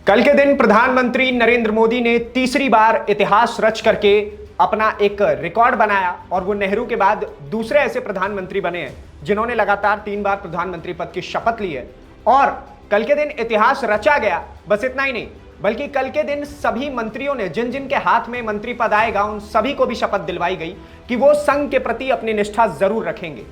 कल के दिन प्रधानमंत्री नरेंद्र मोदी ने तीसरी बार इतिहास रच करके अपना एक रिकॉर्ड बनाया और वो नेहरू के बाद दूसरे ऐसे प्रधानमंत्री बने हैं जिन्होंने लगातार 3 बार प्रधानमंत्री पद की शपथ ली है। और कल के दिन इतिहास रचा गया। बस इतना ही नहीं, बल्कि कल के दिन सभी मंत्रियों ने, जिन जिन के हाथ में मंत्री पद आएगा, उन सभी को भी शपथ दिलवाई गई कि वो संघ के प्रति अपनी निष्ठा जरूर रखेंगे।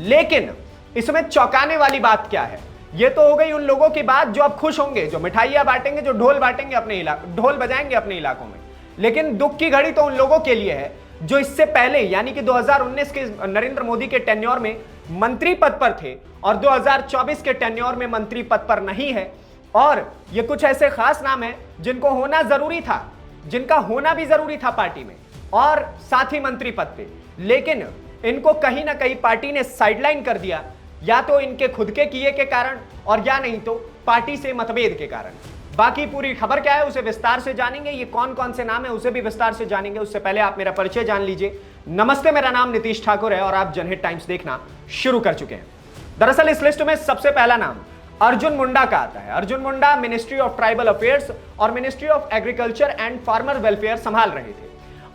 लेकिन इसमें चौंकाने वाली बात क्या है? ये तो हो गई उन लोगों की बात जो अब खुश होंगे, जो मिठाइयां बांटेंगे, जो ढोल बांटेंगे, अपने ढोल बजाएंगे अपने इलाकों में। लेकिन दुख की घड़ी तो उन लोगों के लिए है जो इससे पहले यानी कि 2019 के नरेंद्र मोदी के टेन्योर में मंत्री पद पर थे और 2024 के टेन्योर में मंत्री पद पर नहीं है। और ये कुछ ऐसे खास नाम हैं जिनको होना जरूरी था, जिनका होना भी जरूरी था पार्टी में और साथ ही मंत्री पद पे, लेकिन इनको कहीं ना कहीं पार्टी ने साइडलाइन कर दिया, या तो इनके खुद के किए के कारण और या नहीं तो पार्टी से मतभेद के कारण। बाकी पूरी खबर क्या है उसे विस्तार से जानेंगे। ये कौन कौन से नाम है उसे भी विस्तार से जानेंगे। उससे पहले आप मेरा परिचय जान लीजिए। नमस्ते, मेरा नाम नीतीश ठाकुर है और आप जनहित टाइम्स देखना शुरू कर चुके हैं। दरअसल इस लिस्ट में सबसे पहला नाम अर्जुन मुंडा का आता है। Arjun Munda ministry of tribal affairs और ministry of agriculture and farmer welfare संभाल रहे थे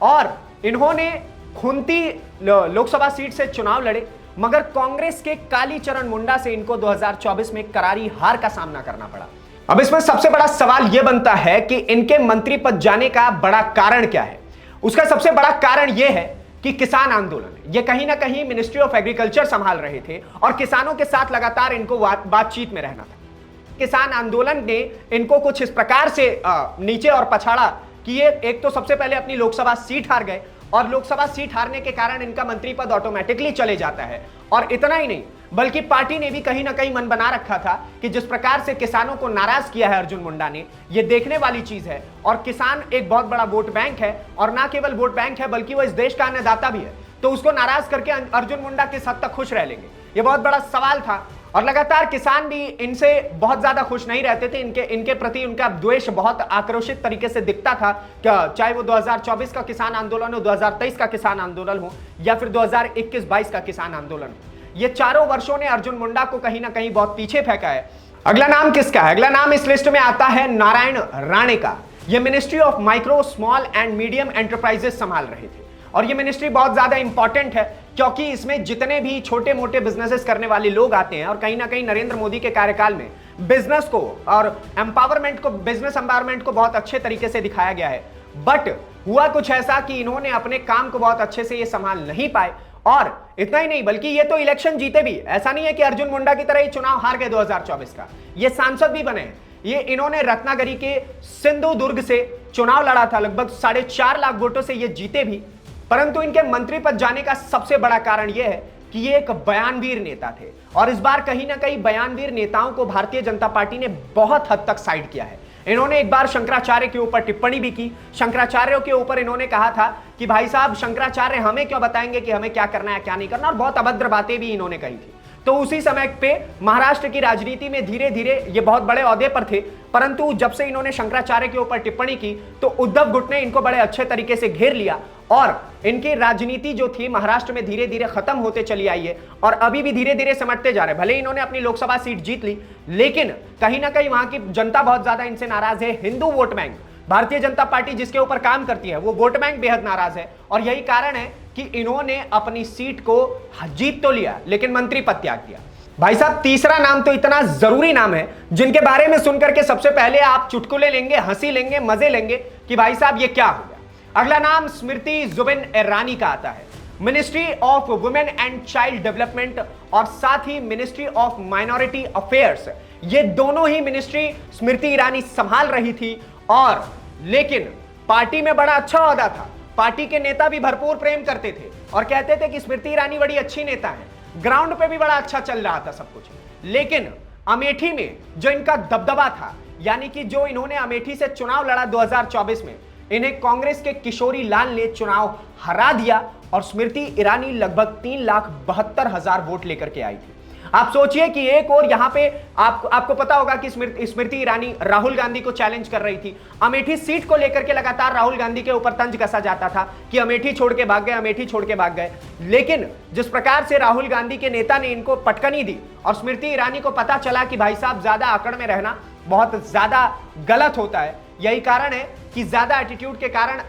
और इन्होंने खुंती लोकसभा सीट से चुनाव लड़े, मगर कांग्रेस के कालीचरण मुंडा से इनको 2024 में करारी हार का सामना करना पड़ा। अब इसमें सबसे बड़ा सवाल यह बनता है कि इनके मंत्री पद जाने का बड़ा कारण क्या है। उसका सबसे बड़ा कारण यह है कि किसान आंदोलन। ये कहीं ना कहीं मिनिस्ट्री ऑफ एग्रीकल्चर संभाल रहे थे और किसानों के साथ लगातार इनको बातचीत में रहना था। किसान आंदोलन ने इनको कुछ इस प्रकार से नीचे और पछाड़ा कि ये एक तो सबसे पहले अपनी लोकसभा सीट हार गए और लोकसभा सीट हारने के कारण इनका मंत्री पद ऑटोमेटिकली चले जाता है। और इतना ही नहीं, बल्कि पार्टी ने भी कहीं ना कहीं मन बना रखा था कि जिस प्रकार से किसानों को नाराज किया है अर्जुन मुंडा ने, ये देखने वाली चीज है। और किसान एक बहुत बड़ा वोट बैंक है और ना केवल वोट बैंक है बल्कि वो इस देश का अन्नदाता भी है, तो उसको नाराज करके अर्जुन मुंडा किस हद तक खुश रह लेंगे, ये बहुत बड़ा सवाल था। और लगातार किसान भी इनसे बहुत ज्यादा खुश नहीं रहते थे। इनके प्रति उनका द्वेष बहुत आक्रोशित तरीके से दिखता था, चाहे वो 2024 का किसान आंदोलन हो, 2023 का किसान आंदोलन हो या फिर 2021-22 का किसान आंदोलन हो। ये चारों वर्षों ने अर्जुन मुंडा को कहीं ना कहीं बहुत पीछे फेंका है। अगला नाम किसका है? अगला नाम इस लिस्ट में आता है नारायण राणे का। यह ministry of micro, small and medium enterprises संभाल रहे थे और ये मिनिस्ट्री बहुत ज्यादा इंपॉर्टेंट है क्योंकि इसमें जितने भी छोटे मोटे बिजनेसेस करने वाले लोग आते हैं और कहीं ना कहीं नरेंद्र मोदी के कार्यकाल में बिजनेस को और एम्पावरमेंट को, बिजनेस एम्पावरमेंट को बहुत अच्छे तरीके से दिखाया गया है। बट हुआ कुछ ऐसा कि इन्होंने अपने काम को बहुत अच्छे से ये संभाल नहीं पाए। और इतना ही नहीं, बल्कि ये तो इलेक्शन जीते भी। ऐसा नहीं है कि अर्जुन मुंडा की तरह ये चुनाव हार गए 2024 का, ये सांसद भी बने हैं। ये इन्होंने रत्नागिरी के सिंधुदुर्ग से चुनाव लड़ा था, लगभग 4.5 लाख वोटों से ये जीते भी। परंतु इनके मंत्री पद जाने का सबसे बड़ा कारण यह है कि ये एक बयानवीर नेता थे और इस बार कहीं ना कहीं बयानवीर नेताओं को भारतीय जनता पार्टी ने बहुत हद तक साइड किया है। इन्होंने एक बार शंकराचार्य के ऊपर टिप्पणी भी की। शंकराचार्यों के ऊपर इन्होंने कहा था कि भाई साहब, शंकराचार्य हमें क्यों बताएंगे कि हमें क्या करना है क्या नहीं करना, और बहुत अभद्र बातें भी इन्होंने कही थी। तो उसी समय पे महाराष्ट्र की राजनीति में धीरे धीरे ये बहुत बड़े ओहदे पर थे, परंतु जब से इन्होंने शंकराचार्य के ऊपर टिप्पणी की तो उद्धव गुट ने इनको बड़े अच्छे तरीके से घेर लिया और इनकी राजनीति जो थी महाराष्ट्र में धीरे धीरे खत्म होते चली आई है और अभी भी धीरे धीरे सिमटते जा रहे हैं। भले इन्होंने अपनी लोकसभा सीट जीत ली, लेकिन कहीं ना कहीं वहां की जनता बहुत ज्यादा इनसे नाराज है। Hindu vote bank, Bharatiya Janata party जिसके ऊपर काम करती है, वो वोट बैंक बेहद नाराज है और यही कारण है कि इन्होंने अपनी सीट को जीत तो लिया लेकिन मंत्री पद त्याग दिया। भाई साहब, तीसरा नाम तो इतना जरूरी नाम है जिनके बारे में सुनकर के सबसे पहले आप चुटकुले लेंगे, हंसी लेंगे, मजे लेंगे कि भाई साहब ये क्या हो गया। अगला नाम स्मृति जुबिन ईरानी का आता है। Ministry of women and child development और साथ ही मिनिस्ट्री ऑफ माइनॉरिटी अफेयर्स, ये दोनों ही मिनिस्ट्री स्मृति ईरानी संभाल रही थी। और लेकिन पार्टी में बड़ा अच्छा ओहदा था, पार्टी के नेता भी भरपूर प्रेम करते थे और कहते थे कि स्मृति ईरानी बड़ी अच्छी नेता है, ग्राउंड पे भी बड़ा अच्छा चल रहा था सब कुछ। लेकिन अमेठी में जो इनका दबदबा था, यानी कि जो इन्होंने अमेठी से चुनाव लड़ा 2024 में, इन्हें कांग्रेस के किशोरी लाल ने चुनाव हरा दिया और स्मृति ईरानी लगभग 3,72,000 वोट लेकर के आई थी। आप सोचिए कि एक और यहां पे आपको पता होगा कि स्मृति ईरानी राहुल गांधी को चैलेंज कर रही थी। अमेठी सीट को लेकर के लगातार राहुल गांधी के ऊपर तंज कसा जाता था कि अमेठी छोड़ के भाग गए, अमेठी छोड़ के भाग गए। लेकिन जिस प्रकार से राहुल गांधी के नेता ने इनको पटकनी दी और स्मृति ईरानी को पता चला कि भाई साहब ज्यादा आंकड़ में रहना बहुत ज्यादा गलत होता है। यही कारण है कि ज्यादा एटीट्यूड के कारण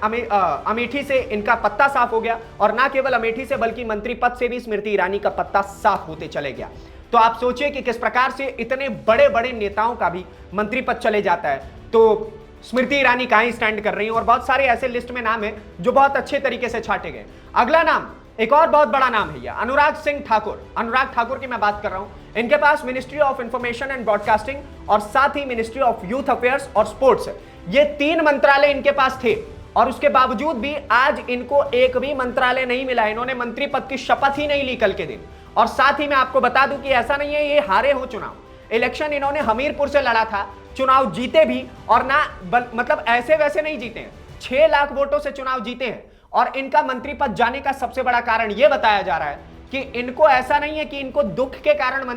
अमेठी से इनका पत्ता साफ हो गया, और ना केवल अमेठी से बल्कि मंत्री पद से भी स्मृति ईरानी का पत्ता साफ होते चले गया। तो आप सोचिए कि किस प्रकार से इतने बड़े बड़े नेताओं का भी मंत्री पद चले जाता है। तो स्मृति ईरानी कहां स्टैंड कर रही है, और बहुत सारे ऐसे लिस्ट में नाम है जो बहुत अच्छे तरीके से छाटे गए। अगला नाम एक और बहुत बड़ा नाम है, यह अनुराग सिंह ठाकुर। अनुराग ठाकुर की मैं बात कर रहा हूं। इनके पास ministry of information and broadcasting और साथ ही मिनिस्ट्री ऑफ यूथ अफेयर्स और स्पोर्ट्स, ये 3 मंत्रालय इनके पास थे, और उसके बावजूद भी आज इनको एक भी मंत्रालय नहीं मिला। इन्होंने मंत्री पद की शपथ ही नहीं ली कल के दिन। और साथ ही मैं आपको बता दूं कि ऐसा नहीं है ये हारे हो चुनाव, इलेक्शन इन्होंने हमीरपुर से लड़ा था, चुनाव जीते भी, और ना मतलब ऐसे वैसे नहीं जीते हैं, 6 लाख वोटों से चुनाव जीते हैं। और इनका मंत्री पद जाने का सबसे बड़ा कारण यह बताया जा रहा है कि इनको ऐसा नहीं है कि इनको दुख के कारण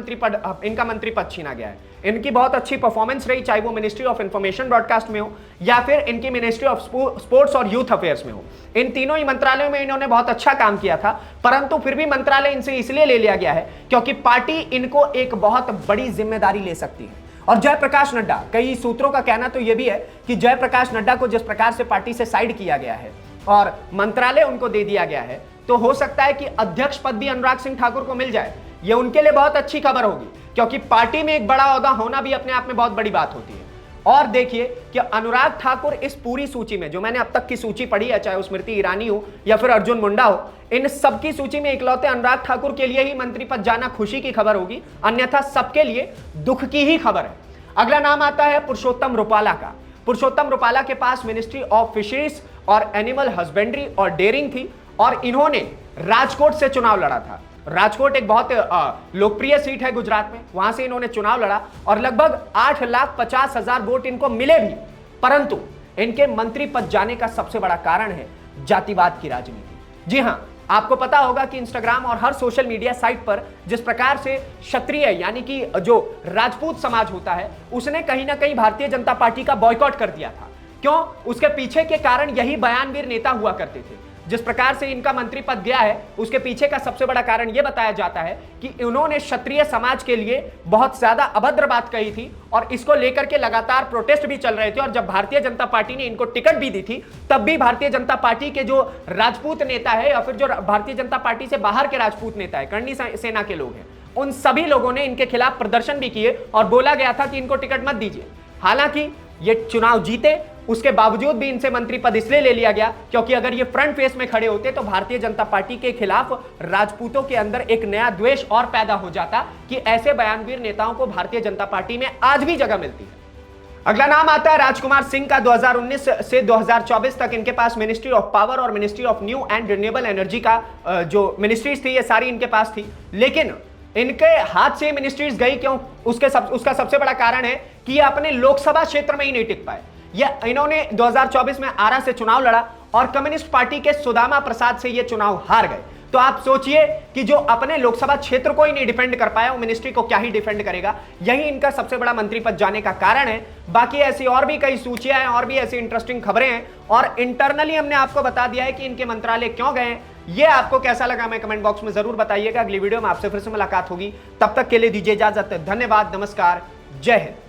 इनका मंत्री पद छीना गया है। इनकी बहुत अच्छी परफॉर्मेंस रही, चाहे वो मिनिस्ट्री ऑफ इंफॉर्मेशन ब्रॉडकास्ट में हो या फिर इनकी मिनिस्ट्री ऑफ स्पोर्ट्स और यूथ अफेयर्स में हो। इन तीनों ही मंत्रालयों में इन्होंने बहुत अच्छा काम किया था, परंतु फिर भी मंत्रालय इनसे इसलिए ले लिया गया है क्योंकि पार्टी इनको एक बहुत बड़ी जिम्मेदारी ले सकती है। और जयप्रकाश नड्डा, कई सूत्रों का कहना तो यह भी है कि जयप्रकाश नड्डा को जिस प्रकार से पार्टी से साइड किया गया है और मंत्रालय उनको दे दिया गया है, तो हो सकता है कि अध्यक्ष पद भी अनुराग सिंह ठाकुर को मिल जाए। यह उनके लिए बहुत अच्छी खबर होगी, क्योंकि पार्टी में एक बड़ा ओहदा होना भी अपने आप में बहुत बड़ी बात होती है। और देखिए कि अनुराग ठाकुर इस पूरी सूची में, जो मैंने अब तक की सूची पढ़ी है, चाहे वो स्मृति ईरानी हो या फिर अर्जुन मुंडा हो, इन सबकी सूची में इकलौते अनुराग ठाकुर के लिए ही मंत्री पद जाना खुशी की खबर होगी, अन्यथा सबके लिए दुख की ही खबर है। अगला नाम आता है पुरुषोत्तम रुपाला का। पुरुषोत्तम रुपाला के पास मिनिस्ट्री ऑफ फिशरीज और एनिमल हस्बेंड्री और डेयरिंग थी, और इन्होंने राजकोट से चुनाव लड़ा था। राजकोट एक बहुत लोकप्रिय सीट है गुजरात में, वहां से इन्होंने चुनाव लड़ा और लगभग 8,50,000 वोट इनको मिले भी, परंतु इनके मंत्री पद जाने का सबसे बड़ा कारण है जातिवाद की राजनीति। जी हां, आपको पता होगा कि इंस्टाग्राम और हर सोशल मीडिया साइट पर जिस प्रकार से क्षत्रिय यानी कि जो राजपूत समाज होता है, उसने कहीं ना कहीं भारतीय जनता पार्टी का बॉयकॉट कर दिया था। क्यों? उसके पीछे के कारण यही बयानवीर नेता हुआ करते थे। जिस प्रकार से इनका मंत्री पद गया है, उसके पीछे का सबसे बड़ा कारण यह बताया जाता है कि इन्होंने क्षत्रिय समाज के लिए बहुत ज्यादा अभद्र बात कही थी, और इसको लेकर के लगातार प्रोटेस्ट भी चल रहे थे। और जब भारतीय जनता पार्टी ने इनको टिकट भी दी थी, तब भी भारतीय जनता पार्टी के जो राजपूत नेता है या फिर जो भारतीय जनता पार्टी से बाहर के राजपूत नेता है, करणी सेना के लोग हैं, उन सभी लोगों ने इनके खिलाफ प्रदर्शन भी किए और बोला गया था कि इनको टिकट मत दीजिए। हालांकि ये चुनाव जीते, उसके बावजूद भी इनसे मंत्री पद इसलिए ले लिया गया क्योंकि अगर ये फ्रंट फेस में खड़े होते तो भारतीय जनता पार्टी के खिलाफ राजपूतों के अंदर एक नया द्वेष और पैदा हो जाता कि ऐसे बयानवीर नेताओं को भारतीय जनता पार्टी में आज भी जगह मिलती है। अगला नाम आता है राजकुमार सिंह का। 2019 से 2024 तक इनके पास मिनिस्ट्री ऑफ पावर और ministry of new and renewable energy का जो मिनिस्ट्रीज थी, ये सारी इनके पास थी, लेकिन इनके हाथ से मिनिस्ट्रीज गई क्यों? उसका सबसे बड़ा कारण है कि ये अपने लोकसभा क्षेत्र में ही नहीं टिक पाए। इन्होंने 2024 में आरा से चुनाव लड़ा और कम्युनिस्ट पार्टी के सुदामा प्रसाद से ये चुनाव हार गए। तो आप सोचिए कि जो अपने लोकसभा क्षेत्र को ही नहीं डिफेंड कर पाया, वो मिनिस्ट्री को क्या ही डिफेंड करेगा। यही इनका सबसे बड़ा मंत्री पद जाने का कारण है। बाकी ऐसी और भी कई सूचियां हैं और भी ऐसी इंटरेस्टिंग खबरें हैं, और इंटरनली हमने आपको बता दिया है कि इनके मंत्रालय क्यों गए। ये आपको कैसा लगा हमें कमेंट बॉक्स में जरूर बताइएगा। अगली वीडियो में आपसे फिर से मुलाकात होगी, तब तक के लिए दीजिए इजाजत। धन्यवाद, नमस्कार, जय हिंद।